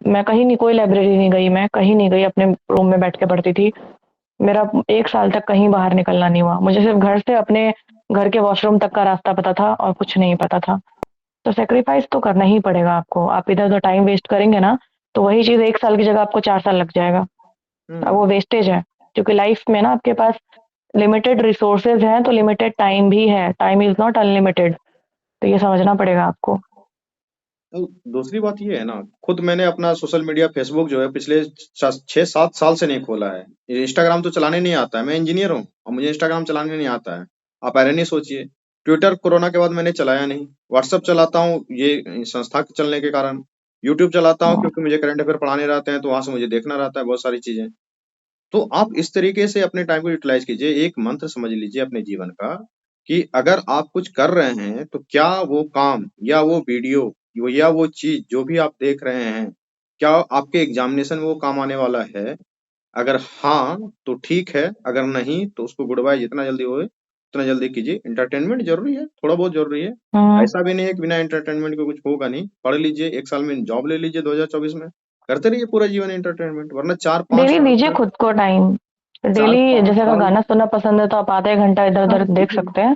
मैं कहीं नहीं, कोई लाइब्रेरी नहीं गई, मैं कहीं नहीं गई, अपने रूम में बैठ के पढ़ती थी। मेरा 1 साल तक कहीं बाहर निकलना नहीं हुआ। मुझे सिर्फ़ घर से अपने घर के वॉशरूम तक का रास्ता पता था और कुछ नहीं पता था। तो सैक्रिफ़ाइस तो करना ही पड़ेगा आपको। आप इधर-उधर टाइम वेस्ट करेंगे ना, तो वही चीज़ 1 साल की जगह आपको 4 साल लग जाएगा। अब वो हम्म। वेस्टेज है। क्योंकि लाइफ़ में ना आपके पास लिमिटेड रिसोर्सेज़ हैं, तो लिमिटेड टाइम भी है। Time is not unlimited. तो ये समझना पड़ेगा आपको। तो दूसरी बात ये है ना, खुद मैंने अपना सोशल मीडिया फेसबुक जो है पिछले 6-7 साल से नहीं खोला है। इंस्टाग्राम तो चलाने नहीं आता है, मैं इंजीनियर हूँ और मुझे इंस्टाग्राम चलाने नहीं आता है। आप ऐरे सोचिए। ट्विटर कोरोना के बाद मैंने चलाया नहीं। व्हाट्सएप चलाता हूँ ये संस्था के चलने के कारण। यूट्यूब चलाता हूँ हाँ। क्योंकि मुझे करंट अफेयर पढ़ाने रहते हैं, तो वहां से मुझे देखना रहता है बहुत सारी चीजें। तो आप इस तरीके से अपने टाइम को यूटिलाइज कीजिए। एक मंत्र समझ लीजिए अपने जीवन का कि अगर आप कुछ कर रहे हैं तो क्या वो काम या वो वीडियो या वो चीज जो भी आप देख रहे हैं, क्या आपके एग्जामिनेशन में वो काम आने वाला है? अगर हाँ तो ठीक है, अगर नहीं तो उसको गुड बाय, जितना जल्दी होए उतना जल्दी कीजिए। एंटरटेनमेंट जरूरी है, थोड़ा बहुत जरूरी है। हुँ। ऐसा भी नहीं है कि बिना एंटरटेनमेंट के कुछ होगा नहीं। पढ़ लीजिए, 1 साल में जॉब ले लीजिए 2024 में। करते रहिए पूरा जीवन एंटरटेनमेंट, वरना चार पांच डेली साल दीजिए तक खुद को टाइम। चार डेली पांच जैसे अगर साल गाना सुनना पसंद है तो आप आधा 1 घंटा हाँ इधर-उधर देख बिल्कुल। सकते हैं।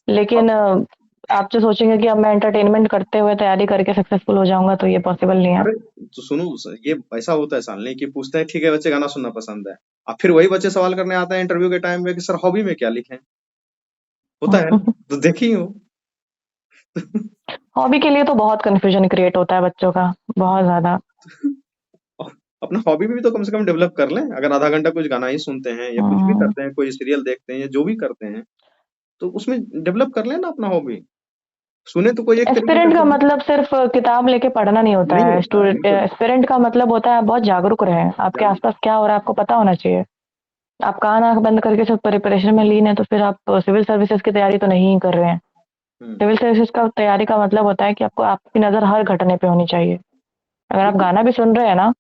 लेकिन अब आप जो सोचेंगे कि अब मैं एंटरटेनमेंट करते हुए तैयारी करके सक्सेसफुल हो जाऊँगा तो ये पॉसिबल नहीं है। अरे तो सुनो, ये ऐसा होता है सालनी कि पूछते हैं ठीक है बच्चे गाना सुनना पसंद है। अब फिर वही बच्चे सवाल करने आते हैं इंटरव्यू के टाइम में कि सर हॉबी में क्या लिखें। होता है ना, तो देखी हो। हॉबी के लिए तो बहुत कन्फ्यूजन क्रिएट होता है बच्चों का, बहुत ज़्यादा। अपना हॉबी भी तो कम से कम डेवलप कर लें। अगर आधा घंटा कुछ गाना ही सुनते हैं या कुछ भी हुँ। करते हैं, कोई सीरियल देखते हैं या जो भी करते हैं, तो उसमें डेवलप कर लें ना अपना हॉबी। सुने तो कोई एक तरीके का एस्पिरेंट का सुने। मतलब सिर्फ़ किताब लेके पढ़ना नहीं होता नहीं है। होता है बिल्कुल। एस्पिरेंट का मतलब होता है आप बहुत जागरूक रहें। आपके जागरूक। आस-पास क्या हो रहा है आपको पता होना चाहिए। आप कान आँख बंद करके सिर्फ़ प्रिपरेशन में लीन हैं तो फिर आप सिविल सर्विसेज़ की तैयारी तो नहीं कर रहे हैं। हम्म। सिविल सर्विसेज़ का तैयारी का मतलब होता है कि आपको आपकी नज़र हर घटने पे होनी चाहिए। अगर आप बिल्कुल। गाना भी सुन रहे हैं ना,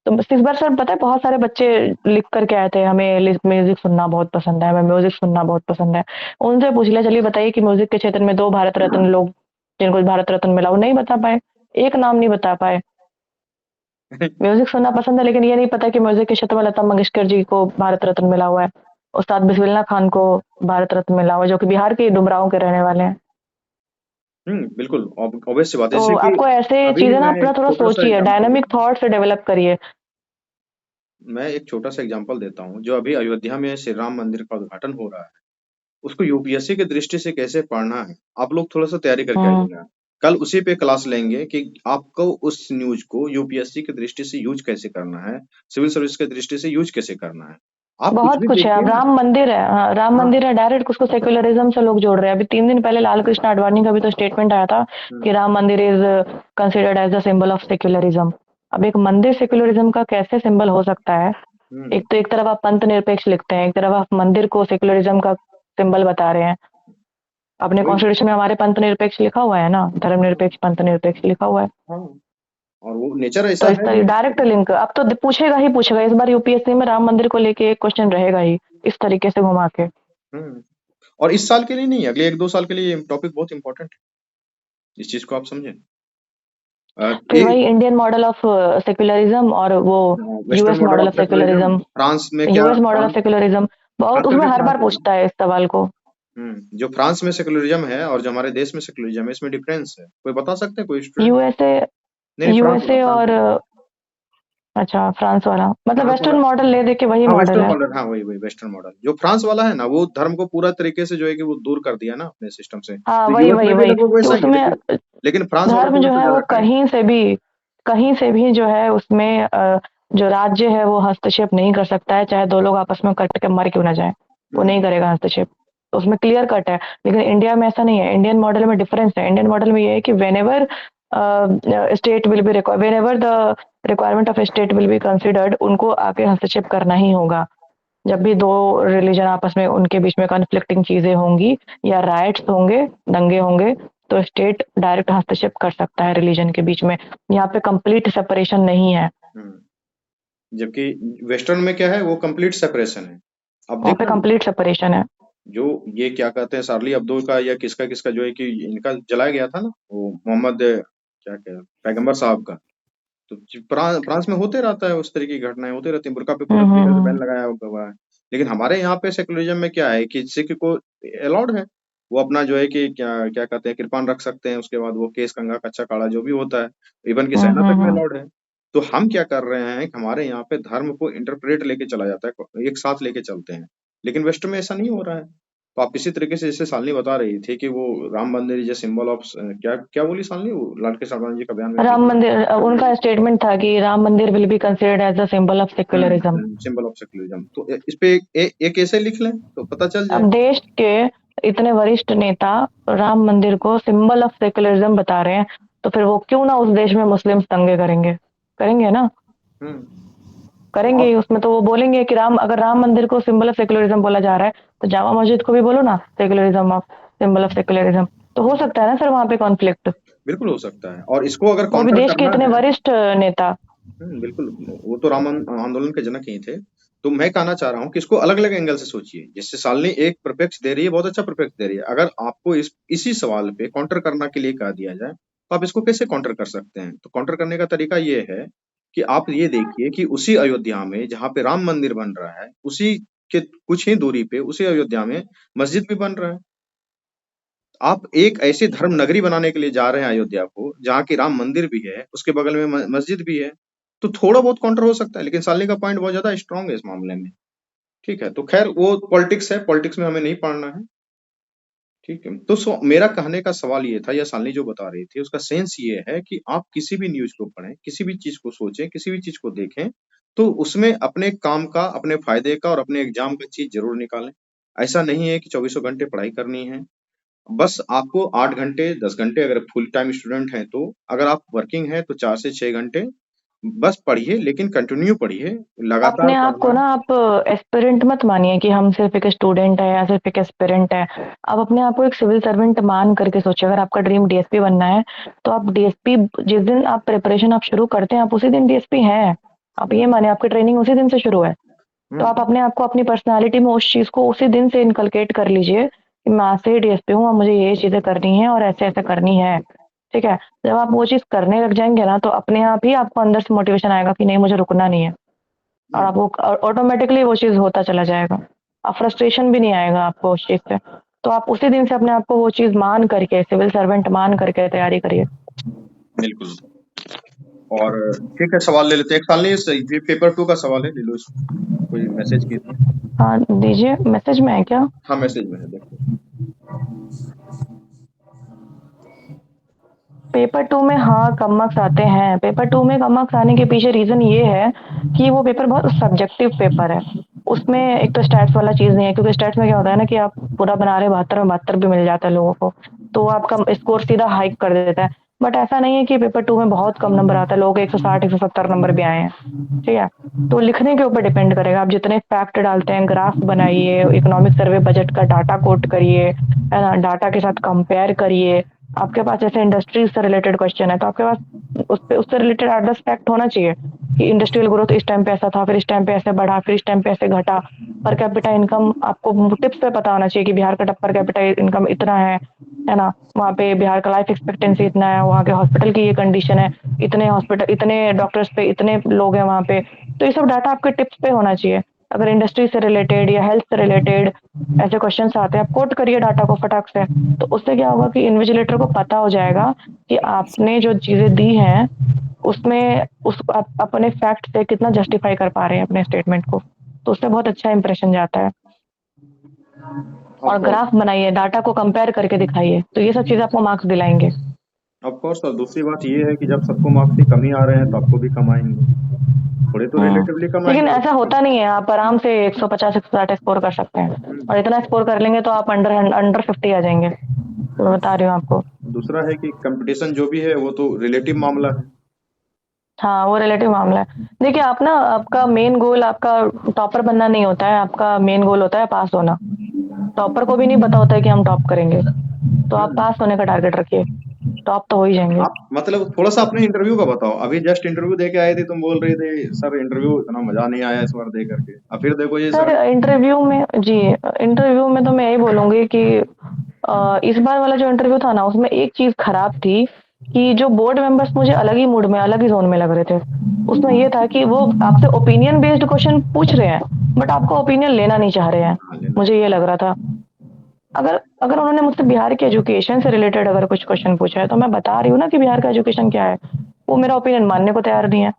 तो बस इस बार सर पता है बहुत सारे बच्चे लिख कर के आए थे, हमें म्यूज़िक सुनना बहुत पसंद है, हमें म्यूज़िक सुनना बहुत पसंद है। उनसे पूछ लिया चलिए बताइए कि म्यूज़िक के क्षेत्र में 2 भारत रत्न लोग जिनको भारत रत्न मिला, वो नहीं बता पाए, एक नाम नहीं बता पाए। म्यूज़िक सुनना पसंद है लेकिन ये नहीं पता कि म्यूज़िक के क्षेत्र में लता मंगेशकर जी को भारत रत्न मिला हुआ है, उस्ताद बिस्मिल्लाह खान को भारत रत्न मिला हुआ है, जो कि बिहार के डुमरांव के रहने वाले हैं। बिल्कुल ऑब्वियस सी बात है, तो जैसे कि आपको ऐसे अभी चीज़ें ना मैं अपना एक थोड़ा छोटा सा सोचिए, एग्जांपल डायनामिक देता हूँ। थॉट से डेवलप करिए। मैं एक छोटा सा एग्जांपल देता हूँ, जो अभी अयोध्या में श्री राम मंदिर का उद्घाटन हो रहा है, उसको यूपीएससी की दृष्टि से कैसे पढ़ना है, आप लोग थोड़ा सा तैयारी करके हुँ। आइएगा। कल उसी पे क्लास लेंगे कि आपको उस न्यूज को यूपीएससी की दृष्टि से यूज कैसे करना है, सिविल सर्विस की दृष्टि से यूज कैसे करना है। आप कुछ बहुत भी कुछ है। देखिए अब ना। राम मंदिर है, हाँ, राम हाँ। मंदिर है, डायरेक्ट उसको सेक्युलरिज़्म से लोग जोड़ रहे हैं। अभी 3 दिन पहले लाल कृष्ण आडवाणी का भी तो स्टेटमेंट आया था कि हम्म। राम मंदिर is considered as the symbol of secularism. अब एक मंदिर सेक्युलरिज़्म का कैसे सिंबल हो सकता है? हम्म। एक तो एक तरफ आप पंथ निरपेक्ष लिखते हैं, एक तरफ आप मंदिर को सेक्युलरिज़्म का सिंबल बता रहे हैं। अपने वही। कॉन्स्टिट्यूशन में हमारे पंथ निरपेक्ष लिखा हुआ है ना, हाँ। धर्मनिरपेक्ष, पंथ निरपेक्ष लिखा हुआ है। हाँ। और वो नेचर तो ऐसा इस है तरह भी। डायरेक्ट लिंक अब तो पूछेगा ही पूछेगा। इस बार यूपीएससी में राम मंदिर को लेके एक क्वेश्चन रहेगा ही, इस तरीके से घुमा के। हम्म। और इस साल के लिए नहीं, अगले 1-2 साल के लिए ये टॉपिक बहुत इंपॉर्टेंट है। इस चीज को आप समझें। फिर ये वही इंडियन मॉडल ऑफ सेक्युलरिज्म और वो western US model model of of secularism, secularism. France में क्या, US model of France secularism खास बहुत उसमें करके हर फ्रांस बार में। पूछता है इस सवाल को। जो फ्रांस में सेकुलरिज्म है और जो हमारे देश में सेकुलरिज्म है, इसमें डिफरेंस है, कोई बता सकते हैं कोई स्टूडेंट? यूएसए नहीं नहीं, फ्रांस वाला, यूएसए फ्रांस और वाला। अच्छा फ्रांस वाला मतलब फ्रांस वाला। वेस्टर्न मॉडल ले दे के वही हाँ मॉडल वेस्टर्न है। मॉडल, हाँ वही वही वेस्टर्न मॉडल। जो फ्रांस वाला है ना, वो धर्म को पूरा तरीके से जो है कि वो दूर कर दिया ना अपने सिस्टम से। हाँ तो वही यूएस वही में भी वही लगभग कि वैसा ही है, उसमें लेकिन लेकिन फ्रांस वाला धर्म थोड़ा जो सा है वो ज्यादा टाइट। कहीं से भी जो है उसमें जो राज्य है वो हस्तक्षेप नहीं कर सकता है, चाहे 2 लोग आपस में कट के मर क्यों ना जाए, वो नहीं हम्म। करेगा हस्तक्षेप। तो उसमें क्लियर कट है। लेकिन इंडिया में ऐसा नहीं है। इंडियन मॉडल में डिफरेंस है। इंडियन मॉडल में ये है कि whenever state will be whenever the requirement of state will be considered, उनको आके हस्तक्षेप करना ही होगा। जब भी 2 रिलीजन आपस में उनके बीच में कॉन्फ्लिक्टिंग चीज़ें होंगी या राइट्स होंगे, दंगे होंगे, तो स्टेट डायरेक्ट हस्तक्षेप कर सकता है रिलीजन के बीच में। यहाँ पे कंप्लीट सेपरेशन नहीं है। हम्म। जबकि वेस्टर्न में क्या है, वो कंप्लीट सेपरेशन है। अब वहाँ पे देखो ना, कंप्लीट सेपरेशन है। जो ये क्या कहते हैं शार्ली अब्दुल का या किसका किसका जो है कि इनका जलाया गया था ना, वो मोहम्मद क्या क्या पैगंबर साहब का। तो फ्रांस में होते रहता है, उस तरह की घटनाएं होती रहती हैं, बुर्का पे पूरे हम्म तरीके से बैन हम्म लगाया हुआ है। लेकिन हमारे यहाँ पे सेकुलरिज्म में क्या है कि सिख को अलाउड है, वो अपना जो है कि क्या क्या कहते हैं, कृपान रख सकते हैं, उसके बाद वो केस कंघा कच्चा काढ़ा जो भी होता है, इवन कि सहना तक में हम्म। अलाउड है। तो हम क्या कर रहे हैं कि हमारे यहाँ पे धर्म को इंटरप्रेट लेके चला जाता है, एक साथ लेके चलते हैं, लेकिन वेस्ट में ऐसा नहीं हो रहा है। तो आप इसी तरीके से, जैसे शालिनी बता रही थी कि वो राम मंदिर इज सिंबल ऑफ, क्या क्या बोली शालिनी, वो लालकृष्ण आडवाणी जी का बयान में राम थी। मंदिर, उनका स्टेटमेंट था कि Ram Mandir will be considered as a symbol of secularism. Symbol of secularism. तो इस पे एक ऐसे लिख लें तो पता चल जाए। अब देश के इतने वरिष्ठ नेता राम मंदिर को सिंबल ऑफ सेक्युलरिज्म बता रहे हैं, तो फिर वो क्यों ना उस देश में मुस्लिम्स दंगे करेंगे, करेंगे ना, हम्म। तो करेंगे आप ही। उसमें तो वो बोलेंगे कि राम, अगर राम मंदिर को सिंबल ऑफ सेक्युलरिज्म बोला जा रहा है, तो जामा मस्जिद को भी बोलो ना secularism of, symbol of secularism. तो हो सकता है ना सर वहां पे कॉन्फ्लिक्ट। बिल्कुल हो सकता है, और इसको अगर वो भी काउंटर देश के करना इतने है। वरिष्ठ नेता। बिल्कुल। वो तो राम आंदोलन के जनक ही थे। तो मैं कहना चाह रहा हूँ कि इसको अलग अलग एंगल से सोचिए। जैसे शालिनी एक प्रपक्ष दे रही है, बहुत अच्छा प्रपक्ष दे रही है। अगर आपको इसी सवाल पे काउंटर करने के लिए कह दिया जाए, तो आप इसको कैसे काउंटर कर सकते हैं? तो काउंटर करने का तरीका ये है कि आप ये देखिए कि उसी अयोध्या में जहाँ पे राम मंदिर बन रहा है, उसी के कुछ ही दूरी पे उसी अयोध्या में मस्जिद भी बन रहा है। आप एक ऐसी धर्म नगरी बनाने के लिए जा रहे हैं अयोध्या को, जहाँ की राम मंदिर भी है, उसके बगल में मस्जिद भी है। तो थोड़ा बहुत काउंटर हो सकता है, लेकिन सालनी का पॉइंट बहुत ज्यादा स्ट्रांग है इस मामले में। ठीक है, तो खैर वो पॉलिटिक्स है, पॉलिटिक्स में हमें नहीं पढ़ना है। ठीक है, तो मेरा कहने का सवाल ये था, या सालनी जो बता रही थी उसका सेंस ये है कि आप किसी भी न्यूज को पढ़ें, किसी भी चीज को सोचें, किसी भी चीज को देखें, तो उसमें अपने काम का, अपने फायदे का और अपने एग्जाम का चीज जरूर निकालें। ऐसा नहीं है कि चौबीसों घंटे पढ़ाई करनी है। बस आपको 8 घंटे, 10 घंटे, अगर फुल टाइम स्टूडेंट हैं तो, अगर आप वर्किंग हैं तो 4 से 6 घंटे बस पढ़िए, लेकिन कंटिन्यू पढ़िए, लगातार अपने आप पढ़ना को है। ना आप एस्पिरेंट मत मानिए कि हम सिर्फ एक स्टूडेंट है या सिर्फ एक एस्पिरेंट है। आप अपने आप को एक सिविल सर्वेंट मान करके सोचिए। अगर आपका ड्रीम डीएसपी बनना है, तो आप डीएसपी, जिस दिन आप प्रिपरेशन आप शुरू करते हैं, आप उसी दिन डीएसपी हैं। आप ये मानिए आपकी ट्रेनिंग उसी दिन से शुरू है। तो आप हुँ, अपने आप को, अपनी पर्सनैलिटी में उस चीज़ को उसी दिन से इनकलकेट कर लीजिए कि मैं आज से ही डीएसपी हूँ, अब मुझे ये चीज़ें करनी है और ऐसे-ऐसे करनी है। ठीक है? जब आप वो चीज़ करने लग जाएँगे ना, तो अपने आप ही आपको अंदर से मोटिवेशन आएगा कि नहीं, मुझे रुकना नहीं है। और हुँ, आप वो ऑटोमेटिकली वो चीज़ होता चला जाएगा। अब फ्रस्ट्रेशन भी नहीं आएगा आपको उस चीज़ से। तो आप उसी दिन से अपने आप को वो चीज़ मान करके, सिविल सर्वेंट मान करके तैयारी करिए। बिल्कुल। और ठीक है, सवाल ले लेते हैं। एक साल नहीं, ये पेपर 2 का सवाल है, ले लो इसको। कोई मैसेज की थी। हाँ, दीजिए, मैसेज में है क्या? हाँ, मैसेज में है, देखो। पेपर 2 में हाँ, कम मार्क्स आते हैं। पेपर 2 में कम मार्क्स आने के पीछे रीज़न ये है कि वो पेपर बहुत सब्जेक्टिव पेपर है। उसमें एक तो स्टैट्स वाला चीज़ नहीं है, क्योंकि स्टैट्स में क्या होता है ना कि आप पूरा बना रहे 72 में 72 भी मिल जाता है लोगों को, तो वो आपका स्कोर सीधा हाइक कर देता है। बट ऐसा नहीं है कि पेपर 2 में बहुत कम नंबर आता है, लोगों के 160 170 नंबर भी आए हैं। ठीक है? तो लिखने के ऊपर डिपेंड करेगा, आप जितने फैक्ट डालते हैं, ग्राफ बनाइए, इकोनॉमिक सर्वे बजट का डाटा कोट करिए, है ना? डाटा के साथ कंपेयर करिए। आपके पास जैसे इंडस्ट्रीज से रिलेटेड क्वेश्चन है, तो आपके पास उससे रिलेटेड 8-10 फैक्ट होना चाहिए कि इंडस्ट्रियल ग्रोथ इस टाइम पे ऐसा था, फिर इस टाइम पे ऐसे बढ़ा, फिर इस टाइम पे ऐसे घटा। पर कैपिटा इनकम आपको टिप्स पे पता होना चाहिए कि बिहार का पर कैपिटा इनकम इतना है ना? वहाँ पे बिहार का लाइफ एक्सपेक्टेंसी इतना है, वहाँ के हॉस्पिटल की ये कंडीशन है, इतने हॉस्पिटल, इतने डॉक्टर्स पे इतने लोग हैं वहाँ पे। तो ये सब डाटा आपके टिप्स पे होना चाहिए। अगर इंडस्ट्री से रिलेटेड या हेल्थ से रिलेटेड ऐसे क्वेश्चंस आते हैं, आप कोट करिए डाटा को फटाक से। तो उससे क्या होगा कि इन्विजिलेटर को पता हो जाएगा कि आपने जो चीज़ें दी हैं, उसमें उस आप अपने फैक्ट से कितना जस्टिफाई कर पा रहे हैं अपने स्टेटमेंट को। तो उससे बहुत अच्छा इंप्रेशन जाता है। ऑफ और कोर्स, ग्राफ बनाइए, डाटा को कंपेयर करके दिखाइए, तो ये सब चीज़ आपको मार्क्स दिलाएँगे। Of course. और दूसरी बात ये है कि जब सबको मार्क्स की कमी आ रहे हैं, तो आपको भी कम आएँगे। थोड़े तो हुँ। रिलेटिवली कम लेकिन आएँगे, ऐसा लेकिन होता कम। नहीं है, आप आराम से 150 160 स्कोर कर सकते हैं। हुँ। और इतना स्कोर कर लेंगे तो आप अंडर 50 आ जाएँगे। मैं बता रही हूँ आपको। दूसरा है कि कॉम्पिटिशन जो भी है, वो तो रिलेटिव मामला है। हाँ, वो रिलेटिव मामला है। देखिए आप ना, आपका मेन गोल आपका टॉपर बनना नहीं होता है, आपका मेन गोल होता है पास होना। टॉपर को भी नहीं पता होता है कि हम टॉप करेंगे। तो आप हुँ। पास होने का टारगेट रखिए, टॉप तो हो ही जाएँगे। आप मतलब थोड़ा-सा अपने इंटरव्यू का बताओ। अभी जस्ट इंटरव्यू दे के आए थे, तुम बोल रहे थे, "सर इंटरव्यू इतना मज़ा नहीं आया इस बार दे करके।" अब फिर देखो ये सर सर। इंटरव्यू में जी, इंटरव्यू में तो मैं यही बोलूँगी कि इस बार वाला जो इंटरव्यू था ना, उसमें एक चीज़ खराब थी कि जो बोर्ड मेंबर्स मुझे अलग ही मूड में, अलग ही ज़ोन में लग रहे थे। उसमें ये था कि वो आपसे ओपिनियन बेस्ड क्वेश्चन पूछ रहे हैं, बट आपका ओपिनियन लेना नहीं चाह रहे हैं। हाँ, लेना मुझे ये लग रहा था। अगर अगर उन्होंने मुझसे बिहार के एजुकेशन से रिलेटेड अगर कुछ क्वेश्चन पूछा है, तो मैं बता रही हूँ ना कि बिहार का एजुकेशन क्या है। वो मेरा ओपिनियन मानने को तैयार नहीं है।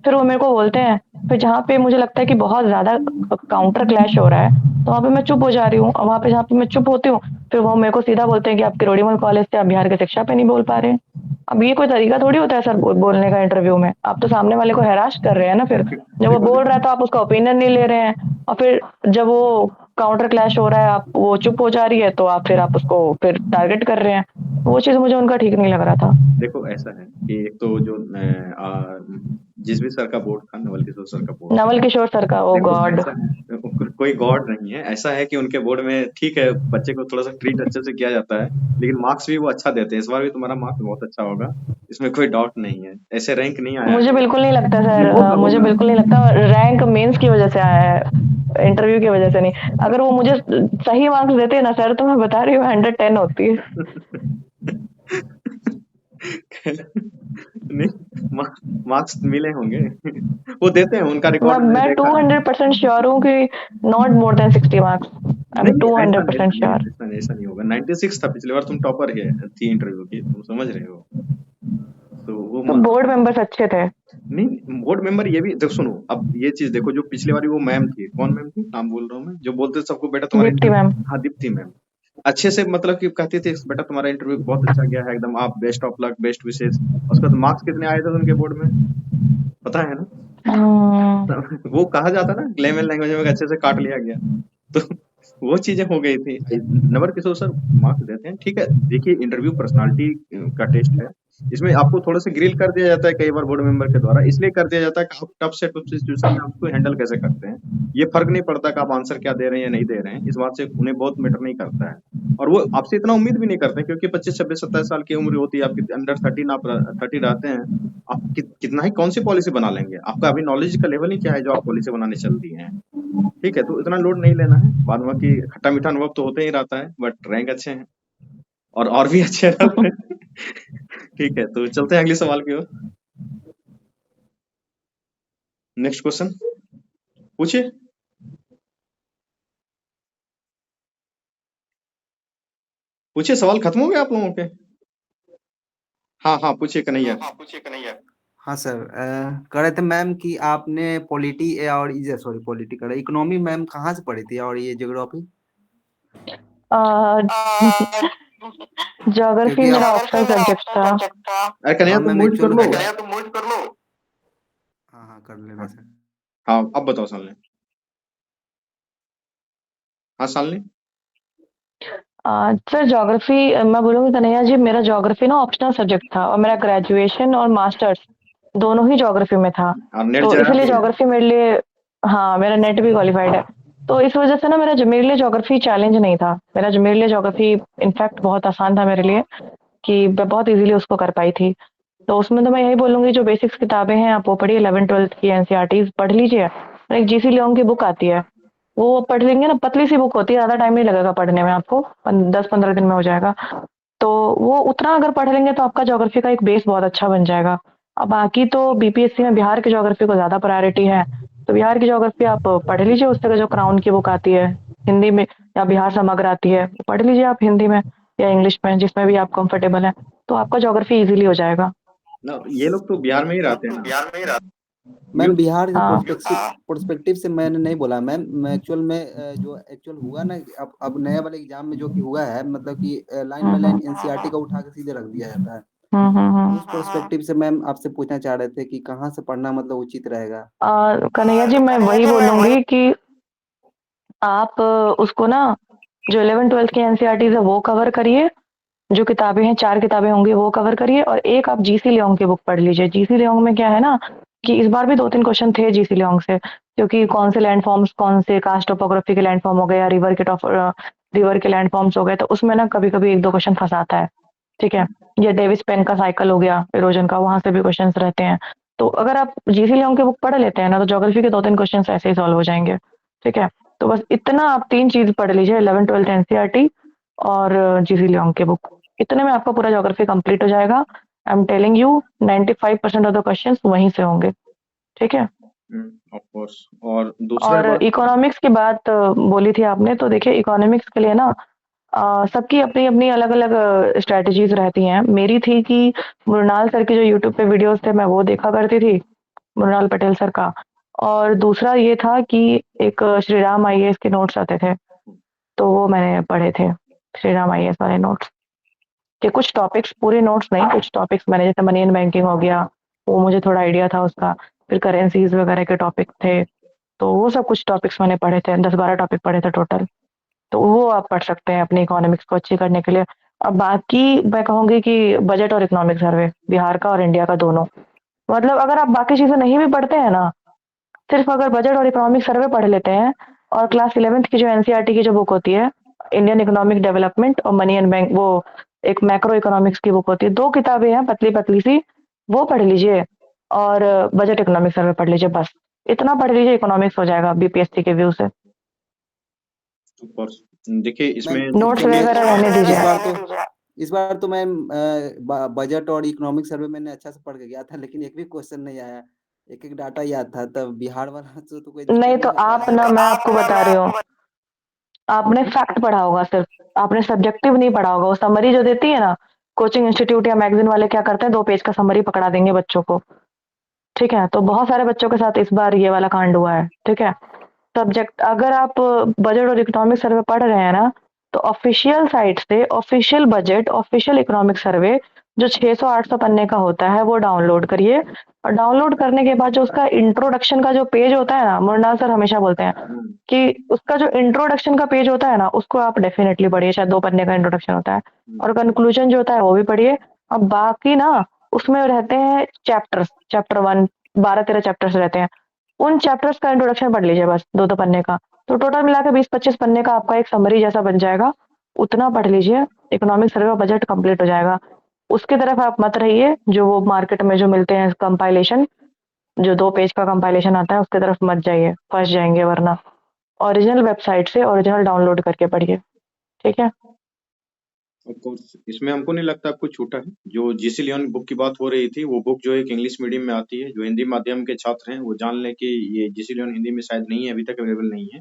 फिर वो मेरे को बोलते हैं, फिर जहाँ पे मुझे लगता है कि बहुत ज़्यादा काउंटर क्लैश हो रहा है, तो वहाँ पे मैं चुप हो जा रही हूँ, और वहाँ पे जहाँ पे मैं चुप होती हूँ, फिर वो मेरे को सीधा बोलते हैं कि आप किरोड़ीमल कॉलेज से आप बिहार की शिक्षा पे नहीं बोल पा रहे हैं। अब ये कोई तरीका थोड़ी होता है सर बोलने का इंटरव्यू में। आप तो सामने वाले को हैरास कर रहे हैं ना फिर। जब वो देखो बोल देखो रहा है तो आप उसका ओपिनियन नहीं ले रहे हैं, और फिर जब वो काउंटर क्लैश हो रहा है, आप वो चुप हो जा रही है, तो आप उसको फिर टारगेट कर रहे हैं। वो चीज़ मुझे उनका ठीक नहीं लग रहा था। देखो ऐसा है कि एक तो जो जिस भी सर का बोर्ड था, नवल किशोर सर का बोर्ड था। नवल किशोर सर का, ओ देखो गॉड! ऐसा है, कोई गॉड नहीं है। ऐसा है कि उनके बोर्ड में ठीक है, बच्चे को थोड़ा सा ट्रीट अच्छे से किया जाता है, लेकिन मार्क्स भी वो अच्छा देते हैं। इस बार भी तुम्हारा मार्क्स बहुत अच्छा होगा, इसमें कोई डाउट नहीं है। ऐसे रैंक नहीं आया मुझे है, बिल्कुल नहीं लगता ये सर, होगा मुझे होगा। बिल्कुल नहीं लगता रैंक मेंस की वजह से आया है, इंटरव्यू की वजह से नहीं। अगर वो मुझे सही मार्क्स देते ना सर, तो मैं बता रही हूँ 110 होती है। नहीं, मार्क्स मिले होंगे। वो देते हैं, उनका मैं रिकॉर्ड मैंने मैं देखा है। 200% श्योर हूँ कि not more than 60 marks. I am नहीं नहीं, ऐसा नहीं, 200% ऐसा नहीं, श्योर। ऐसा नहीं, ऐसा नहीं होगा। 96 था पिछली बार, तुम टॉपर है थी इंटरव्यू की, तुम समझ रहे हो। तो वो तो बोर्ड मेंबर्स अच्छे थे। नहीं, बोर्ड मेंबर ये भी देखो, सुनो अब ये चीज देखो, जो पिछली बार वो मैम थी, कौन मैम थी, नाम बोल रहा हूँ मैं, जो बोलते थे सबको बेटा तुम्हारा दीप्ति मैम। इंटरव्यू, हाँ दीप्ति मैम। अच्छे से मतलब कि कहती थी बेटा तुम्हारा इंटरव्यू बहुत अच्छा गया है, एकदम आप बेस्ट ऑफ लक, बेस्ट विशेष। उसके बाद मार्क्स कितने आए थे उनके बोर्ड में, पता है ना? वो कहा जाता ना, ग्लेमर लैंग्वेज में अच्छे से काट लिया गया। तो वो चीजें हो गई थी। नवर किशोर सर मार्क्स देते हैं, ठीक है। देखिए इंटरव्यू पर्सनालिटी का टेस्ट है, इसमें आपको थोड़ा सा ग्रिल कर दिया जाता है कई बार बोर्ड मेंबर के द्वारा, इसलिए कर दिया जाता है कि आप टफ से टफ सिचुएशन में आप उसको हैंडल कैसे करते हैं। ये फर्क नहीं पड़ता कि आप आंसर क्या दे रहे हैं या नहीं दे रहे हैं, इस बात से उन्हें बहुत मैटर नहीं करता है। और वो आपसे इतना उम्मीद भी नहीं करते हैं, क्योंकि 25 26 27 साल की उम्र होती है आपकी, अंडर 13 आप 30 रहते हैं। आप कितना ही कौन सी पॉलिसी बना लेंगे, आपका अभी नॉलेज का लेवल ही क्या है जो आप पॉलिसी बनाने चल दिए हैं। ठीक है, तो इतना लोड नहीं लेना है। बाद में कि खट्टा मीठा अनुभव तो होते ही रहता है, बट रैंक अच्छे हैं और भी अच्छे रहते हैं। ठीक है, तो चलते हैं अगले सवाल की ओर। नेक्स्ट क्वेश्चन पूछिए। पूछिए, सवाल खत्म हो गए आप लोगों के? हाँ हाँ, पूछिए कन्हैया। हाँ सर, कह रहे थे मैम कि आपने पॉलिटी और ये सॉरी पॉलिटी कर इकोनॉमी मैम कहाँ से पढ़ी थी और ये ज्योग्राफी? ज्योग्राफी क्योंकि मेरा आप ऑप्शनल सब्जेक्ट था। अरे कन्हैया, तुम मैम म्यूट एक्चुअल कर लो। में हाँ हाँ कर लेना सर। हाँ, अब बताओ सालने। हाँ सालने। सर ज्योग्राफी, मैं बोलूँगी कन्हैया जी, मेरा ज्योग्राफी ना ऑप्शनल सब्जेक्ट था, और मेरा ग्रेजुएशन और मास्टर्स दोनों ही ज्योग्राफी में था। और नेट तो जरा इसलिए भी है। ज्योग्राफी मेरे लिए, हाँ मेरा नेट भी क्वालिफाइड है। तो इस वजह से ना मेरे लिए ज्योग्राफी चैलेंज नहीं था। मेरे लिए ज्योग्राफी इनफैक्ट बहुत आसान था मेरे लिए, कि मैं बहुत इजीली उसको कर पाई थी। तो उसमें तो मैं यही बोलूँगी, जो बेसिक्स किताबें हैं आप वो पढ़िए, 11th 12th की एनसीईआरटीज़ पढ़ लीजिए। और एक जीसी लियोंग की बुक आती है, वो पढ़ लेंगे ना, पतली सी बुक होती है, ज़्यादा टाइम नहीं लगेगा पढ़ने में आपको, 10 15 दिन में हो जाएगा। तो वो उतना अगर पढ़ लेंगे तो आपका ज्योग्राफी का एक बेस बहुत अच्छा बन जाएगा। अब बाकी तो बीपीएससी में बिहार के ज्योग्राफी को ज़्यादा प्रायोरिटी है, तो बिहार की ज्योग्राफी आप पढ़ लीजिए। उससे का जो क्राउन की बुक आती है हिंदी में, या बिहार समग्र आती है, वो पढ़ लीजिए आप हिंदी में या इंग्लिश में, जिसमें भी आप कंफर्टेबल हैं। तो आपका ज्योग्राफी इजीली हो जाएगा। ना, ये लोग तो बिहार में ही रहते हैं ना। ये मैम बिहार से हाँ। प्रोस्पेक्टिव से मैंने नहीं बोला मैम, मैं एक्चुअल में जो एक्चुअल हुआ ना, अब नए वाले एग्जाम में जो कि हुआ है, मतलब कि line by line hmm NCERT का उठा के सीधे रख दिया जाता है। हम्म। उस पर्सपेक्टिव से मैम आपसे पूछना चाह रहे थे कि कहाँ से पढ़ना मतलब उचित रहेगा। कन्हैया जी, मैं वही बोलूंगी कि आप उसको ना, जो 11th 12th की एनसीईआरटीज है वो कवर करिए। जो किताबें हैं, 4 किताबें होंगी, वो कवर करिए, और एक आप जीसी लियोंग की बुक पढ़ लीजिए। जीसी लियोंग में क्या है ना, कि इस बार भी 2 3 क्वेश्चन थे जीसी लियोंग से, क्योंकि कौन से लैंडफॉर्म्स, कौन से कास्ट टोपोग्राफी के लैंडफॉर्म हो गए, या रिवर के लैंडफॉर्म्स हो गए, तो उसमें ना कभी कभी 1 2 क्वेश्चन फंसाता है। ठीक है। ये डेविस पेन का साइकिल हो गया इरोजन का, वहां से भी क्वेश्चन रहते हैं। तो अगर आप जीसी लियोंग की बुक पढ़ लेते हैं ना, तो ज्योग्राफी के 2 3 क्वेश्चन ऐसे ही सॉल्व हो जाएंगे। ठीक है। तो बस इतना आप 3 चीज पढ़ लीजिए, 11th 12th एनसीईआरटी और जीसी लियोंग की बुक। इतने में आपका पूरा ज्योग्राफी कंप्लीट हो जाएगा। I am telling you 95% of the questions वहीं से होंगे, ठीक है। Of course. और दूसरा और बात, इकोनॉमिक्स की बात बोली थी आपने, तो देखिए इकोनॉमिक्स के लिए ना सबकी अपनी अपनी अलग अलग स्ट्रेटजीज रहती हैं। मेरी थी कि मृणाल सर के जो यूट्यूब पे वीडियोस थे मैं वो देखा करती थी, मृणाल पटेल सर का। और दूसरा ये था कि एक श्रीराम आईएएस के नोट्स आते थे, तो वो मैंने पढ़े थे, श्रीराम आईएएस वाले नोट्स के कुछ टॉपिक्स, पूरे नोट्स नहीं, कुछ टॉपिक्स मैंने, जैसे मनी एंड बैंकिंग हो गया, वो मुझे थोड़ा आइडिया था उसका। फिर करेंसीज वगैरह के टॉपिक थे, तो वो सब कुछ टॉपिक्स मैंने पढ़े थे, 10-12 टॉपिक पढ़े थे टोटल। तो वो आप पढ़ सकते हैं अपनी इकोनॉमिक्स को अच्छी करने के लिए। अब बाकी मैं कहूंगी कि बजट और इकोनॉमिक सर्वे, बिहार का और इंडिया का दोनों, मतलब अगर आप बाकी चीजें नहीं भी पढ़ते हैं ना, सिर्फ अगर बजट और इकोनॉमिक सर्वे पढ़ लेते हैं, और क्लास 11th की जो एनसीईआरटी की जो बुक होती है, इंडियन इकोनॉमिक डेवलपमेंट और मनी एंड बैंक, वो एक मैक्रो इकोनॉमिक्स की बुक होती है, 2 किताबें हैं पतली पतली सी, वो पढ़ लीजिए। और बजट इकोनॉमिक सर्वे पढ़ लीजिए, बस इतना पढ़ लीजिए, इकोनॉमिक्स हो जाएगा बीपीएससी के व्यू से। Of course. देखिए इसमें मैम नोट्स तो मैं वगैरह रहने इस दीजिए। बार तो इस बार तो मैम बजट और इकोनॉमिक सर्वे मैंने अच्छा से पढ़ के गया था, लेकिन एक भी क्वेश्चन नहीं आया, एक एक डाटा याद था, तब बिहार वाला तो कोई नहीं दिक्कत तो नहीं होता आप है। ना, मैं आपको बता रही हूँ, आपने फैक्ट पढ़ा होगा सिर्फ, आपने सब्जेक्टिव नहीं पढ़ा होगा। वो समरी जो देती है ना, कोचिंग इंस्टीट्यूट या मैगजीन वाले क्या करते हैं, 2 पेज का समरी पकड़ा देंगे बच्चों को, ठीक है। तो बहुत सारे बच्चों के साथ इस बार ये वाला कांड हुआ है, ठीक है। सब्जेक्ट अगर आप बजट और इकोनॉमिक सर्वे पढ़ रहे हैं ना, तो ऑफिशियल साइट से official budget, official economic survey जो 600-800 पन्ने का होता है, वो डाउनलोड करिए। और डाउनलोड करने के बाद जो उसका इंट्रोडक्शन का जो पेज होता है ना, मृणाल सर हमेशा बोलते हैं कि उसका जो इंट्रोडक्शन का पेज होता है ना, उसको आप डेफिनेटली पढ़िए, शायद 2 पन्ने का इंट्रोडक्शन होता है। और कंक्लूजन जो होता है वो भी पढ़िए। अब बाकी ना, उसमें रहते हैं चैप्टर्स, चैप्टर 1 12-13 चैप्टर्स रहते हैं, उन चैप्टर्स का इंट्रोडक्शन पढ़ लीजिए बस, 2-2 पन्ने का। तो टोटल मिला के 20-25 पन्ने का आपका एक समरी जैसा बन जाएगा। उतना पढ़ लीजिए, इकोनॉमिक सर्वे और बजट कंप्लीट हो जाएगा। उसकी तरफ आप मत रहिए, जो वो मार्केट में जो मिलते हैं कंपाइलेशन, जो 2 पेज का कंपाइलेशन आता है, उसकी तरफ मत जाइए, फँस जाएँगे वरना। ओरिजिनल वेबसाइट से ओरिजिनल डाउनलोड करके पढ़िए, ठीक है? ऑफ कोर्स इसमें हमको नहीं लगता कुछ छूटा है। जो जीसी लियोन बुक की बात हो रही थी, वो बुक जो एक इंग्लिश मीडियम में आती है, जो हिंदी माध्यम के छात्र हैं वो जान लें कि ये जीसी लियोन हिंदी में शायद नहीं है, अभी तक अवेलेबल नहीं है।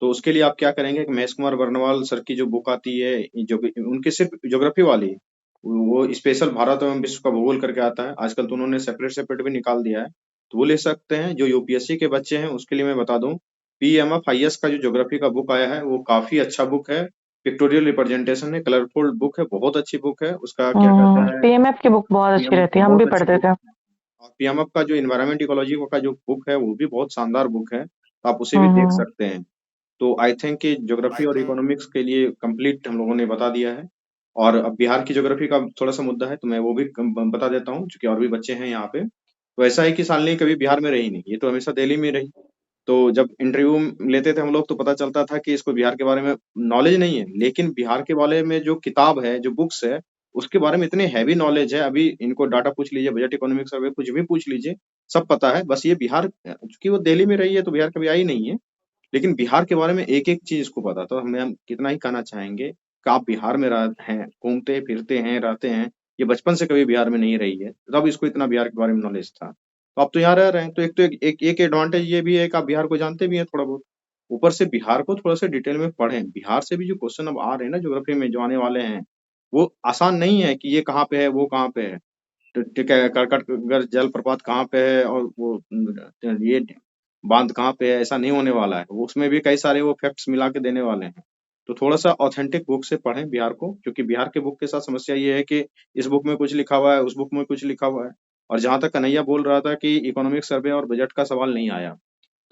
तो उसके लिए आप क्या करेंगे कि महेश कुमार बर्नवाल सर की जो बुक आती है, जो उनकी सिर्फ ज्योग्राफी वाली है, वो स्पेशल भारत एवं विश्व का भूगोल करके आता है, आजकल तो उन्होंने सेपरेट सेपरेट भी निकाल दिया है, तो वो ले सकते हैं। जो यूपीएससी के बच्चे हैं उसके लिए मैं बता दूं, पीएमएफ का जो ज्योग्राफी का बुक आया है वो काफी अच्छा बुक है, पिक्टोरियल रिप्रेजेंटेशन है, कलरफुल बुक है, बहुत अच्छी बुक है। उसका क्या कहता है, पीएमएफ की बुक बहुत अच्छी पीएमएफ रहती है, हम भी बहुत अच्छी पढ़ते बुक थे। है। और पीएमएफ का जो इन्वायरमेंट इकोलॉजी का जो बुक है वो भी बहुत शानदार बुक है, तो आप उसे भी हुँ, देख हुँ। सकते हैं। तो आई थिंक कि ज्योग्राफी और इकोनॉमिक्स के लिए कंप्लीट हम लोगों ने बता दिया है। और अब बिहार की ज्योग्राफी का थोड़ा सा मुद्दा है, तो मैं वो भी बता देता हूँ, क्योंकि और भी बच्चे हैं यहाँ पे। तो ऐसा है कि शालिनी कभी बिहार में रही नहीं, ये तो हमेशा दिल्ली में रही। तो जब इंटरव्यू लेते थे हम लोग, तो पता चलता था कि इसको बिहार के बारे में नॉलेज नहीं है, लेकिन बिहार के बारे में जो किताब है, जो बुक्स है, उसके बारे में इतने हैवी नॉलेज है। अभी इनको डाटा पूछ लीजिए, बजट इकोनॉमिक्स सर्वे कुछ भी पूछ लीजिए, सब पता है। बस ये बिहार, क्योंकि वो दिल्ली में रही है तो बिहार कभी आई नहीं है, लेकिन बिहार के बारे में एक एक चीज इसको पता। तो हम कितना ही कहना चाहेंगे कि आप बिहार में रह हैं, घूमते फिरते हैं, रहते हैं, ये बचपन से कभी बिहार में नहीं रही है, तब इसको इतना बिहार के बारे में नॉलेज था। तो आप तो यहाँ रह रहे हैं, तो एक एडवांटेज ये भी है कि आप बिहार को जानते भी हैं थोड़ा बहुत। ऊपर से बिहार को थोड़ा सा डिटेल में पढ़ें। बिहार से भी जो क्वेश्चन अब आ रहे हैं ना ज्योग्राफी में, जो आने वाले हैं, वो आसान नहीं है कि ये कहाँ पे है, वो कहाँ पे है। तो ठीक है, कर्कटगढ़ जलप्रपात कहाँ पे है, और वो ये बांध कहाँ पे है, ऐसा नहीं होने वाला है। वो उसमें भी कई सारे वो फैक्ट्स मिला के देने वाले हैं। तो थोड़ा सा ऑथेंटिक बुक से पढ़ें बिहार को, क्योंकि बिहार के बुक के साथ समस्या ये है कि इस बुक में कुछ लिखा हुआ है, उस बुक में कुछ लिखा हुआ है। और जहां तक कन्हैया बोल रहा था कि इकोनॉमिक सर्वे और बजट का सवाल नहीं आया,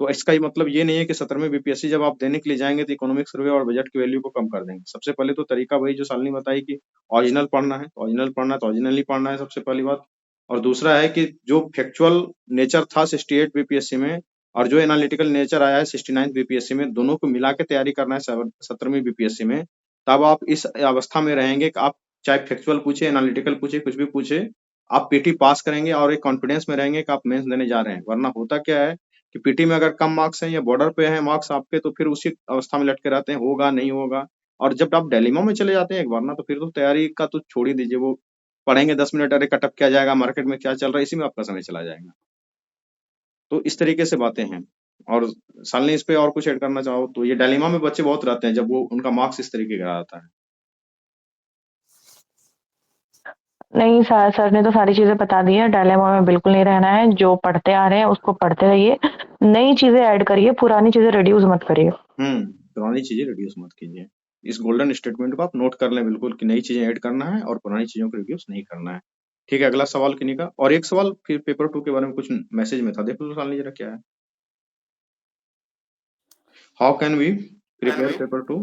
तो इसका ये मतलब ये नहीं है कि 17वीं बीपीएससी जब आप देने के लिए जाएंगे तो इकोनॉमिक सर्वे और बजट की वैल्यू को कम कर देंगे। सबसे पहले तो तरीका वही जो शालिनी बताई कि ओरिजिनल पढ़ना है, तो ओरिजिनल पढ़ना है तो ओरिजिनली पढ़ना है, सबसे पहली बात। और दूसरा है कि जो फैक्चुअल नेचर था 68 बीपीएससी में, और जो एनालिटिकल नेचर आया है 69 बीपीएससी में, दोनों को मिला के तैयारी करना है 17वीं बीपीएससी में। तब आप इस अवस्था में रहेंगे कि आप चाहे फैक्चुअल पूछे, एनालिटिकल पूछे, कुछ भी पूछे, आप पीटी पास करेंगे और एक कॉन्फिडेंस में रहेंगे कि आप मेंस देने जा रहे हैं। वरना होता क्या है कि पीटी में अगर कम मार्क्स हैं या बॉर्डर पे हैं मार्क्स आपके, तो फिर उसी अवस्था में लटके रहते हैं, होगा नहीं होगा। और जब आप डिलेमा में चले जाते हैं एक बार ना, तो फिर तो तैयारी का तो छोड़ ही दीजिए, वो पढ़ेंगे 10 मिनट, अरे कटअप क्या जाएगा, मार्केट में क्या चल रहा है, इसी में आपका समय चला जाएगा। तो इस तरीके से बातें हैं। और सालनी इस पे और कुछ ऐड करना चाहो तो? ये डायलेमा में बच्चे बहुत रहते हैं जब वो उनका मार्क्स इस तरीके का आता है। नहीं सर, सर ने तो सारी चीज़ें बता दी है, डायलेमा में बिल्कुल नहीं रहना है, जो पढ़ते आ रहे हैं उसको पढ़ते रहिए, नई चीज़ें ऐड करिए, पुरानी चीज़ें रिड्यूस मत करिए। पुरानी चीजें रिड्यूस मत कीजिए। इस गोल्डन स्टेटमेंट को आप नोट कर लें बिल्कुल कि नई चीजें ऐड करना है और पुरानी चीजों को रिड्यूस नहीं करना है। ठीक है, अगला सवाल किन्हीं का। और एक सवाल फिर पेपर 2 के बारे में कुछ मैसेज में था, देख लो सालनी जरा क्या है। How can we prepare paper 2?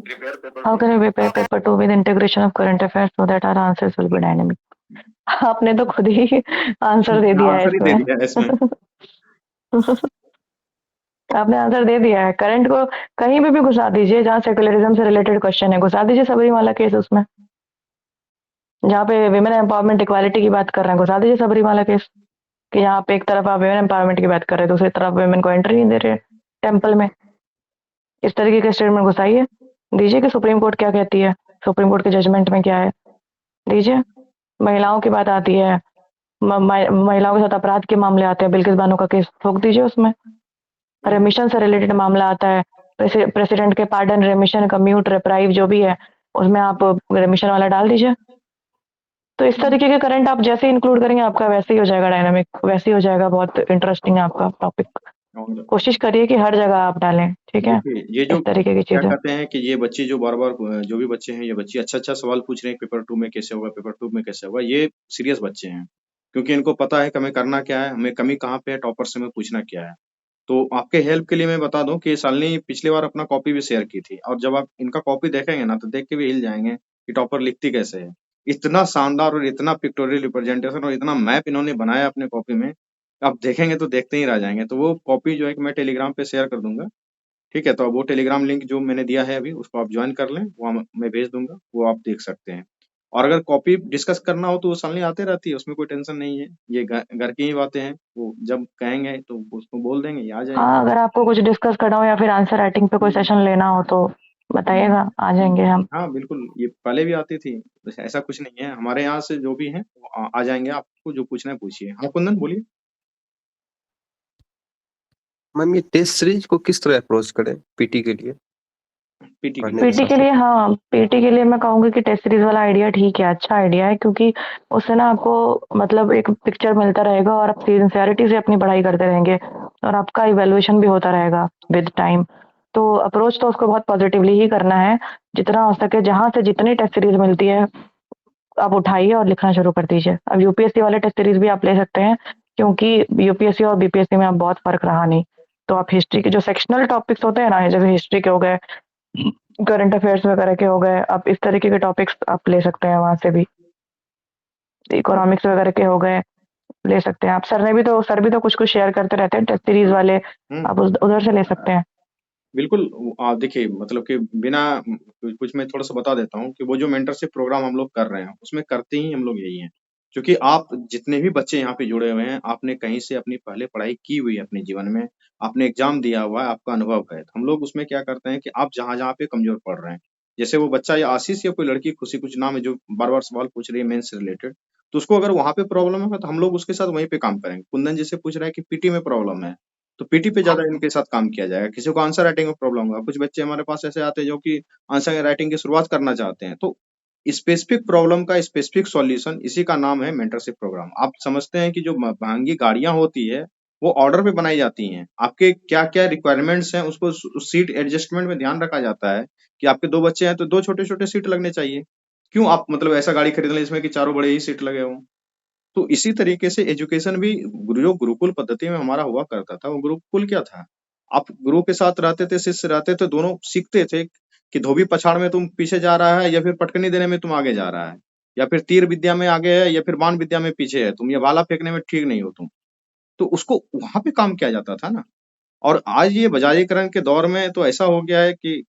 How can we prepare paper 2 with integration of current affairs so that our answers will be dynamic? आपने तो खुद ही आंसर दे दिया है आंसर ही दे इसमें। दिया है इसमें। आपने आंसर दे दिया है। करंट को कहीं पे भी घुसा दीजिए जहाँ सेकुलरिज्म से रिलेटेड क्वेश्चन है, घुसा दीजिए सबरीमाला केस उसमें। जहाँ पे विमेन एम्पावरमेंट इक्वालिटी की बात कर रहे हैं, घुसा दीजिए सबरीमाला केस। कि यहाँ पे एक तरफ आप विमेन एम्पावरमेंट की बात कर रहे हैं, दूसरी तरफ विमेन को एंट्री नहीं दे रहे टेम्पल में। इस तरीके के स्टेटमेंट घुसाइए, दीजिए कि सुप्रीम कोर्ट क्या कहती है, सुप्रीम कोर्ट के जजमेंट में क्या है, दीजिए। महिलाओं की बात आती है, महिलाओं के साथ अपराध के मामले आते हैं, बिल्किस बानो का केस ठोक दीजिए उसमें। रेमिशन से रिलेटेड मामला आता है, प्रेसिडेंट के पार्डन, रेमिशन, कम्यूट, रेप्राइव जो भी है उसमें आप रेमिशन वाला डाल दीजिए। तो इस तरीके के करंट आप जैसे इंक्लूड करेंगे आपका वैसे ही हो जाएगा डायनामिक, वैसे ही हो जाएगा बहुत इंटरेस्टिंग आपका टॉपिक। कोशिश करिए कि हर जगह आप डालें, ठीक है, देखिए, ये जो इस तरीके की क्या चीजें। कहते हैं कि ये बच्चे जो बार बार जो भी बच्चे हैं, ये बच्चे अच्छा अच्छा सवाल पूछ रहे हैं पेपर 2 में कैसे होगा, पेपर 2 में कैसे होगा, ये सीरियस बच्चे हैं। क्योंकि इनको पता है कि हमें करना क्या है, हमें कमी कहाँ पे है, टॉपर से हमें पूछना क्या है। तो आपके हेल्प के लिए मैं बता दूं कि शालिनी पिछली बार अपना कॉपी भी शेयर की थी, और जब आप इनका कॉपी देखेंगे ना तो देख के भी हिल जाएंगे कि टॉपर लिखती कैसे है। इतना शानदार और इतना पिक्टोरियल रिप्रेजेंटेशन और इतना मैप इन्होंने बनाया अपने कॉपी में, आप देखेंगे तो देखते ही रह जाएंगे। तो वो कॉपी जो है कि मैं टेलीग्राम पे शेयर कर दूंगा। ठीक है, तो अब वो टेलीग्राम लिंक जो मैंने दिया है अभी उसको आप ज्वाइन कर लें, वो मैं भेज दूंगा, वो आप देख सकते हैं। और अगर कॉपी डिस्कस करना हो तो वो सामने आते रहती है, उसमें कोई टेंशन नहीं है। ये घर की ही बातें हैं, वो जब कहेंगे तो उसको बोल देंगे, ये आ जाएगी। हाँ, अगर आपको कुछ डिस्कस करना हो या फिर आंसर राइटिंग पे कोई सेशन लेना हो तो बताइएगा, आ जाएंगे हम। हाँ बिल्कुल, ये पहले भी आती थी, बस ऐसा कुछ नहीं है। हमारे यहाँ से जो भी हैं वो आ जाएंगे, आपको जो पूछना है पूछिए। हाँ कुंदन बोलिए। मैम ये टेस्ट सीरीज को किस तरह अप्रोच करें पीटी के लिए पीटी पढ़ने के पीटी साथ के साथ? लिए, हाँ, पीटी के लिए मैं कहूँगी कि टेस्ट सीरीज वाला आइडिया ठीक है, अच्छा आइडिया है, क्योंकि उससे ना आपको मतलब एक पिक्चर मिलता रहेगा और आप सिंसियरिटी से अपनी पढ़ाई करते रहेंगे और आपका इवैल्यूएशन भी होता रहेगा विद टाइम। तो अप्रोच तो उसको बहुत पॉजिटिवली ही करना है, जितना हो सके जहाँ से जितनी टेस्ट सीरीज मिलती है आप उठाइए और लिखना शुरू कर दीजिए। अब यूपीएससी वाले टेस्ट सीरीज भी आप ले सकते हैं, क्योंकि यूपीएससी और बीपीएससी में अब बहुत फर्क रहा नहीं। तो आप हिस्ट्री के जो सेक्शनल टॉपिक्स होते हैं ना, जैसे हिस्ट्री के हो गए, करंट अफेयर्स वगैरह के हो गए, आप इस तरीके के टॉपिक्स आप ले सकते हैं वहां से भी। इकोनॉमिक्स वगैरह के हो गए, ले सकते हैं आप। सर भी तो कुछ कुछ शेयर करते रहते हैं टेस्ट सीरीज वाले, हम्म आप उधर से ले सकते हैं। बिल्कुल। देखिए, मतलब कि बिना कुछ मैं थोड़ा सा बता देता हूँ कि वो जो मेंटरशिप प्रोग्राम हम लोग कर रहे हैं उसमें करते ही हम लोग यही हैं। क्योंकि आप जितने भी बच्चे यहाँ पे जुड़े हुए हैं, आपने कहीं से अपनी पहले पढ़ाई की हुई है अपने जीवन में, आपने एग्जाम दिया हुआ है, आपका अनुभव है। तो हम लोग उसमें क्या करते हैं कि आप जहाँ जहाँ पे कमजोर पड़ रहे हैं, जैसे वो बच्चा या आशीष या कोई लड़की खुशी कुछ नाम है जो बार बार सवाल पूछ रही है मेंस से रिलेटेड, तो उसको अगर वहां पे प्रॉब्लम है तो हम लोग उसके साथ वहीं पे काम करेंगे। कुंदन जैसे पूछ रहा है कि पीटी में प्रॉब्लम है, तो पीटी पे ज्यादा इनके साथ काम किया जाएगा। किसी को आंसर राइटिंग में प्रॉब्लम होगा, कुछ बच्चे हमारे पास ऐसे आते हैं जो कि आंसर राइटिंग की शुरुआत करना चाहते हैं। तो स्पेसिफिक प्रॉब्लम का स्पेसिफिक सॉल्यूशन, इसी का नाम है मेंटरशिप प्रोग्राम। आप समझते हैं कि जो महंगी गाड़ियां होती है वो ऑर्डर पे बनाई जाती हैं, आपके क्या क्या रिक्वायरमेंट्स हैं उसको सीट एडजस्टमेंट में ध्यान रखा जाता है कि आपके 2 बच्चे हैं तो 2 छोटे छोटे सीट लगने चाहिए। क्यों आप मतलब ऐसा गाड़ी खरीद लें जिसमें कि चारों बड़े ही सीट लगे हों? तो इसी तरीके से एजुकेशन भी जो गुरुकुल पद्धति में हमारा हुआ करता था, वो गुरुकुल क्या था? आप गुरु के साथ रहते थे, शिष्य रहते थे, दोनों सीखते थे कि धोबी पछाड़ में तुम पीछे जा रहा है या फिर पटकनी देने में तुम आगे जा रहा है, या फिर तीर विद्या में आगे है या फिर बाण विद्या में पीछे है तुम, या भाला फेंकने में ठीक नहीं हो तुम। तो उसको वहां पे काम किया जाता था ना। और आज ये बजाजीकरण के दौर में तो ऐसा हो गया है कि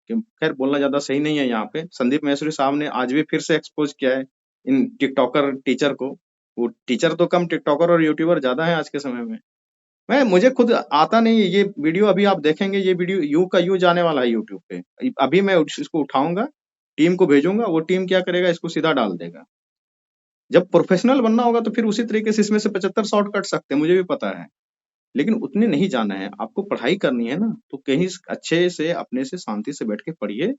खैर बोलना ज्यादा सही नहीं है यहाँ पे। संदीप महेश्वरी साहब ने आज भी फिर से एक्सपोज किया है इन टिकटॉकर टीचर को। वो टीचर तो कम, टिकटॉकर और यूट्यूबर ज्यादा है आज के समय में। मुझे खुद आता नहीं है ये वीडियो, अभी आप देखेंगे ये वीडियो यू का यू जाने वाला है यूट्यूब पे। अभी मैं इसको उठाऊंगा, टीम को भेजूंगा, वो टीम क्या करेगा, इसको सीधा डाल देगा। जब प्रोफेशनल बनना होगा तो फिर उसी तरीके से इसमें से 75 शॉर्ट कट सकते हैं, मुझे भी पता है, लेकिन उतने नहीं जाना है। आपको पढ़ाई करनी है ना, तो कहीं अच्छे से अपने से शांति से बैठ के पढ़िए,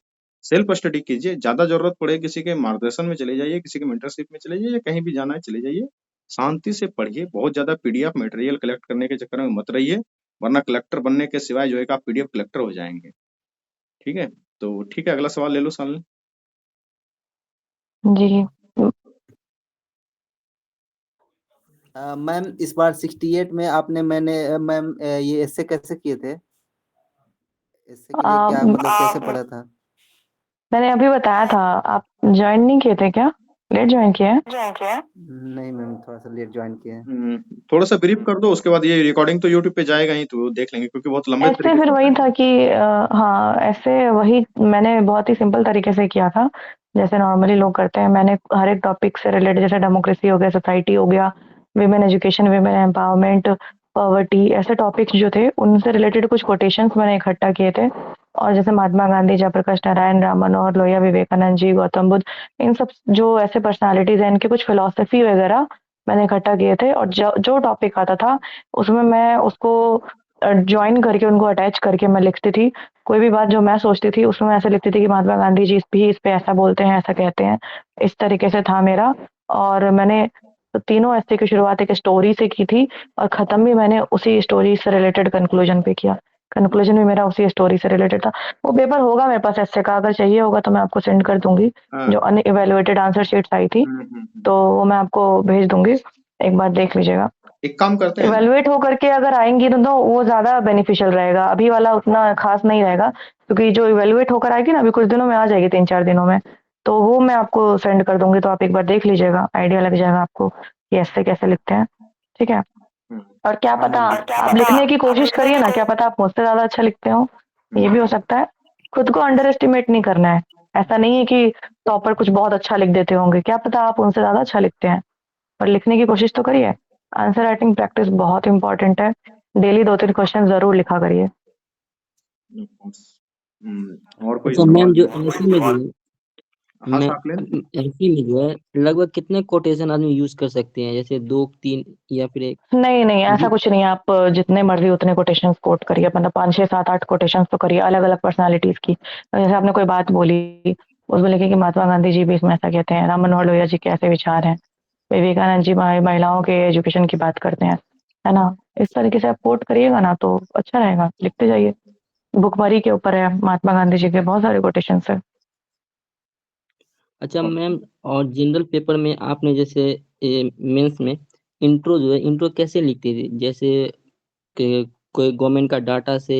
सेल्फ स्टडी कीजिए। ज्यादा जरूरत पड़े किसी के मार्गदर्शन में चले जाइए, किसी के मेंटरशिप में चले जाइए, कहीं भी जाना है चले जाइए, शांति से पढ़िए। बहुत ज्यादा पीडीएफ मटेरियल कलेक्ट करने के चक्कर में मत रहिए, वरना कलेक्टर बनने के सिवाय जो है कि आप पीडीएफ कलेक्टर हो जाएंगे। ठीक है, तो ठीक है, अगला सवाल ले लो साल। जी। मैम इस बार 68 में आपने मैम ये एस्से कैसे किए थे? एस्से के लिए क्या मतलब कैसे पढ़ा था? मैंने अभी बताया था, आप ज्वाइन नहीं किए थे क्या? लेट ज्वाइन किए हैं? नहीं मैम, थोड़ा सा लेट ज्वाइन किए हैं। थोड़ा सा ब्रीफ कर दो, उसके बाद ये रिकॉर्डिंग तो यूट्यूब पे जाएगा ही, तो देख लेंगे, क्योंकि बहुत लंबे ऐसे तरीके फिर से वही बताएंगे। था कि हाँ, ऐसे वही मैंने बहुत ही सिंपल तरीके से किया था, जैसे नॉर्मली लोग करते हैं। मैंने हर एक टॉपिक से रिलेटेड, जैसे डेमोक्रेसी हो गया, सोसाइटी हो गया, women education, women empowerment, poverty, ऐसे टॉपिक्स जो थे उनसे रिलेटेड कुछ कोटेशंस मैंने इकट्ठा किए थे। और जैसे महात्मा गांधी, जयप्रकाश नारायण, राम मनोहर लोहिया, विवेकानंद जी, गौतम बुद्ध, इन सब जो ऐसे पर्सनालिटीज हैं, इनके कुछ फिलोसफी वगैरह मैंने इकट्ठा किए थे। और जो टॉपिक आता था उसमें मैं उसको ज्वाइन करके, उनको अटैच करके मैं लिखती थी। कोई भी बात जो मैं सोचती थी उसमें मैं ऐसे लिखती थी कि महात्मा गांधी जी इस पे ऐसा बोलते हैं, ऐसा कहते हैं। इस तरीके से था मेरा। और मैंने तीनों ऐसे की शुरुआत एक स्टोरी से की थी, और खत्म भी मैंने उसी स्टोरी से रिलेटेड कंक्लूजन पे किया। कंक्लूजन भी मेरा उसी स्टोरी से रिलेटेड था। वो पेपर होगा मेरे पास ऐसे का, अगर चाहिए होगा तो मैं आपको सेंड कर दूंगी। हाँ। जो अनइवैल्यूएटेड आंसर शीट्स आई थी, तो वो मैं आपको भेज दूंगी, एक बार देख लीजिएगा। एक काम करते हैं, इवैल्यूएट होकर के अगर आएंगी तो वो ज्यादा बेनिफिशियल रहेगा, अभी वाला उतना खास नहीं रहेगा, क्योंकि जो इवैल्यूएट होकर आएगी ना, अभी कुछ दिनों में आ जाएगी, 3-4 दिनों में, तो वो मैं आपको सेंड कर दूंगी, तो आप एक बार देख लीजिएगा, आइडिया लग जाएगा आपको कि ऐसे कैसे लिखते हैं। ठीक है। और क्या पता, आप लिखने की कोशिश करिए ना, क्या पता आप मुझसे ज्यादा अच्छा लिखते हो, ये भी हो सकता है। खुद को अंडर एस्टिमेट नहीं करना है। ऐसा नहीं है कि टॉपर कुछ बहुत अच्छा लिख देते होंगे, क्या पता आप उनसे ज्यादा अच्छा लिखते हैं, पर लिखने की कोशिश तो करिए। आंसर राइटिंग प्रैक्टिस बहुत इंपॉर्टेंट है, डेली 2-3 क्वेश्चन जरूर लिखा करिए। और कोई अच्छा मैम, सवाल? जो एमएससी में जो हाँ मैं साकलेन, एमएससी में जो है लगभग कितने कोटेशन आदमी यूज कर सकते हैं, जैसे 2-3 या फिर एक? नहीं नहीं, ऐसा क्योंकि कुछ नहीं है। आप जितने मर्जी उतने कोटेशंस कोट करिए, मतलब 5-6-7-8 कोटेशंस तो करिए, अलग अलग पर्सनालिटीज की। जैसे आपने कोई बात बोली, उसमें लिखे कि महात्मा गांधी जी भी इसमें ऐसा कहते हैं, राम मनोहर लोहिया जी के ऐसे विचार हैं, विवेकानंद जी महिलाओं के एजुकेशन की बात करते हैं, है ना। इस तरीके से आप कोट करिएगा ना तो अच्छा रहेगा, लिखते जाइए। भुखमरी के ऊपर है, महात्मा गांधी जी के बहुत सारे कोटेशंस है। अच्छा मैम, और जनरल पेपर में आपने जैसे मेंस में इंट्रो जो है, इंट्रो कैसे लिखते थे? जैसे कोई गवर्नमेंट का डाटा से